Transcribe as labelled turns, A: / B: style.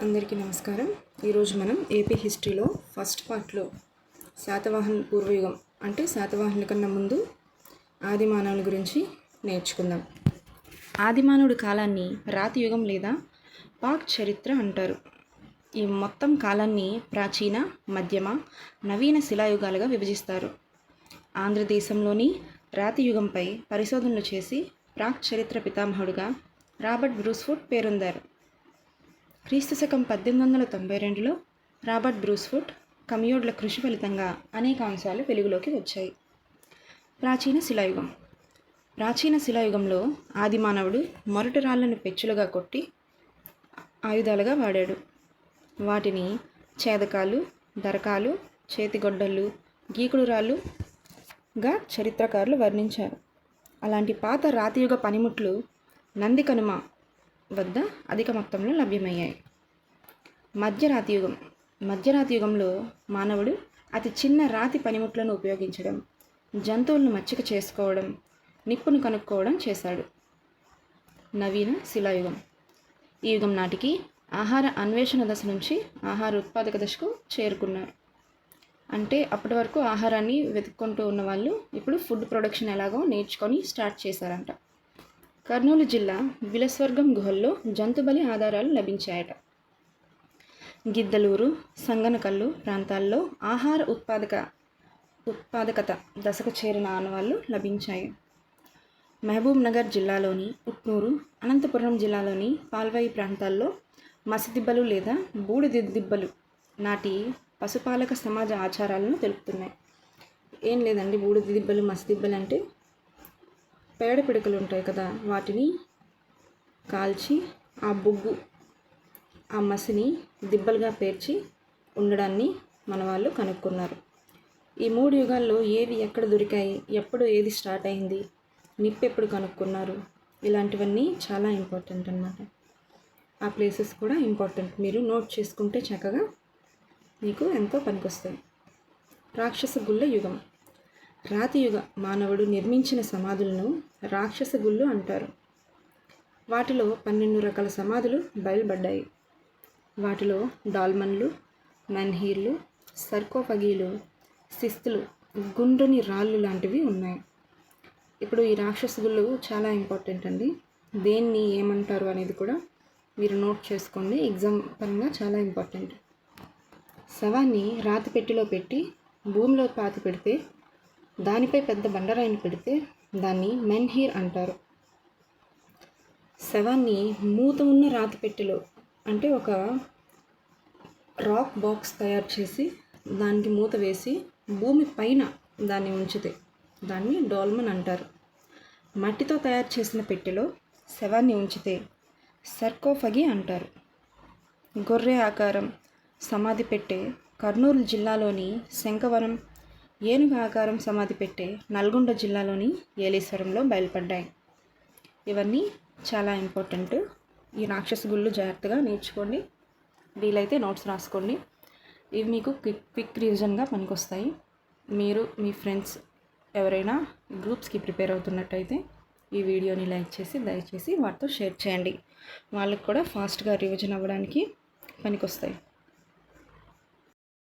A: అందరికీ నమస్కారం. ఈరోజు మనం ఏపీ హిస్టరీలో ఫస్ట్ పార్ట్లో శాతవాహన పూర్వయుగం అంటే శాతవాహనుల కన్నా ముందు ఆది మానవుల గురించి నేర్చుకుందాం. ఆది మానవుడి కాలాన్ని రాతి యుగం లేదా పాక్ చరిత్ర అంటారు. ఈ మొత్తం కాలాన్ని ప్రాచీన, మధ్యమ, నవీన శిలాయుగాలుగా విభజిస్తారు. ఆంధ్రదేశంలోని రాతి యుగంపై పరిశోధనలు చేసి ప్రాక్ చరిత్ర పితామహుడుగా రాబర్ట్ బ్రూస్ఫుట్ పేరొందారు. క్రీస్తుశకం 1892లో రాబర్ట్ బ్రూస్ఫుట్ కమియోడ్ల కృషి ఫలితంగా అనేక అంశాలు వెలుగులోకి వచ్చాయి. ప్రాచీన శిలాయుగంలో ఆది మానవుడు మొరటు రాళ్లను పెచ్చులుగా కొట్టి ఆయుధాలుగా వాడాడు. వాటిని ఛేదకాలు, దరకాలు, చేతిగొడ్డళ్ళు, గీకుడు రాళ్ళుగా చరిత్రకారులు వర్ణించారు. అలాంటి పాత రాతియుగ పనిముట్లు నందికనుమ వద్ద అధిక మొత్తంలో లభ్యమయ్యాయి. మధ్యరాతియుగంలో మానవుడు అతి చిన్న రాతి పనిముట్లను ఉపయోగించడం, జంతువులను మచ్చిక చేసుకోవడం, నిప్పును కనుక్కోవడం చేశాడు. నవీన శిలాయుగం. ఈ యుగం నాటికి ఆహార అన్వేషణ దశ నుంచి ఆహార ఉత్పాదక దశకు చేరుకున్నారు. అంటే అప్పటి వరకు ఆహారాన్ని వెతుక్కుంటూ ఉన్న వాళ్ళు ఇప్పుడు ఫుడ్ ప్రొడక్షన్ ఎలాగో నేర్చుకొని స్టార్ట్ చేశారంట. కర్నూలు జిల్లా విలస్వర్గం గుహల్లో జంతుబలి ఆధారాలు లభించాయట. గిద్దలూరు, సంగనకల్లు ప్రాంతాల్లో ఆహార ఉత్పాదకత దశకు చేరిన ఆనవాళ్లు లభించాయి. మహబూబ్ నగర్ జిల్లాలోని ఉట్నూరు, అనంతపురం జిల్లాలోని పాల్వాయి ప్రాంతాల్లో మసిదిబ్బలు లేదా బూడిద దిబ్బలు నాటి పశుపాలక సమాజ ఆచారాలను తెలుపుతున్నాయి. ఏం లేదండి, బూడిద దిబ్బలు, మసిదిబ్బలు అంటే పేడ పిడకలు ఉంటాయి కదా, వాటిని కాల్చి ఆ బొగ్గు, ఆ మసిని దిబ్బలుగా పేర్చి ఉండడాన్ని మన వాళ్ళు కనుక్కున్నారు. ఈ 3 యుగాల్లో ఏవి ఎక్కడ దొరికాయి, ఎప్పుడు ఏది స్టార్ట్ అయింది, నిప్పు ఎప్పుడు కనుక్కున్నారు, ఇలాంటివన్నీ చాలా ఇంపార్టెంట్ అన్నమాట. ఆ ప్లేసెస్ కూడా ఇంపార్టెంట్, మీరు నోట్ చేసుకుంటే చక్కగా మీకు ఎంతో పనికొస్తాయి. రాక్షస గుళ్ళ యుగం. రాతియుగ మానవుడు నిర్మించిన సమాధులను రాక్షస గుళ్ళు అంటారు. వాటిలో 12 రకాల సమాధులు బయలుపడ్డాయి. వాటిలో డాల్మన్లు, మెన్హీర్లు, సర్కోఫగీలు, శిస్తులు, గుండ్రని రాళ్ళు లాంటివి ఉన్నాయి. ఇప్పుడు ఈ రాక్షస గుళ్ళు చాలా ఇంపార్టెంట్ అండి. దేన్ని ఏమంటారు అనేది కూడా మీరు నోట్ చేసుకోండి, ఎగ్జామ్ పరంగా చాలా ఇంపార్టెంట్. శవాన్ని రాతి పెట్టెలో పెట్టి భూమిలో పాతి పెడితే దానిపై పెద్ద బండరాయిని పెడితే దాన్ని మెన్హీర్ అంటారు. శవాన్ని మూత ఉన్న రాతి పెట్టెలో అంటే ఒక రాక్ బాక్స్ తయారు చేసి దానికి మూత వేసి భూమి పైన దాన్ని ఉంచితే దాన్ని డాల్మన్ అంటారు. మట్టితో తయారు చేసిన పెట్టెలో శవాన్ని ఉంచితే సర్కోఫగి అంటారు. గొర్రె ఆకారం సమాధి పెట్టె కర్నూలు జిల్లాలోని శంఖవరం, ఏనుగు ఆకారం సమాధి పెట్టె నల్గొండ జిల్లాలోని ఏలేశ్వరంలో బయలుపడ్డాయి. ఇవన్నీ చాలా ఇంపార్టెంట్. ఈ రాక్షస గుళ్ళు జాగ్రత్తగా నేర్చుకోండి, వీలైతే నోట్స్ రాసుకోండి. ఇవి మీకు క్విక్ రివిజన్గా పనికొస్తాయి. మీరు మీ ఫ్రెండ్స్ ఎవరైనా గ్రూప్స్కి ప్రిపేర్ అవుతున్నట్టయితే ఈ వీడియోని లైక్ చేసి దయచేసి వాటితో షేర్ చేయండి. వాళ్ళకి కూడా ఫాస్ట్గా రివిజన్ అవ్వడానికి పనికొస్తాయి.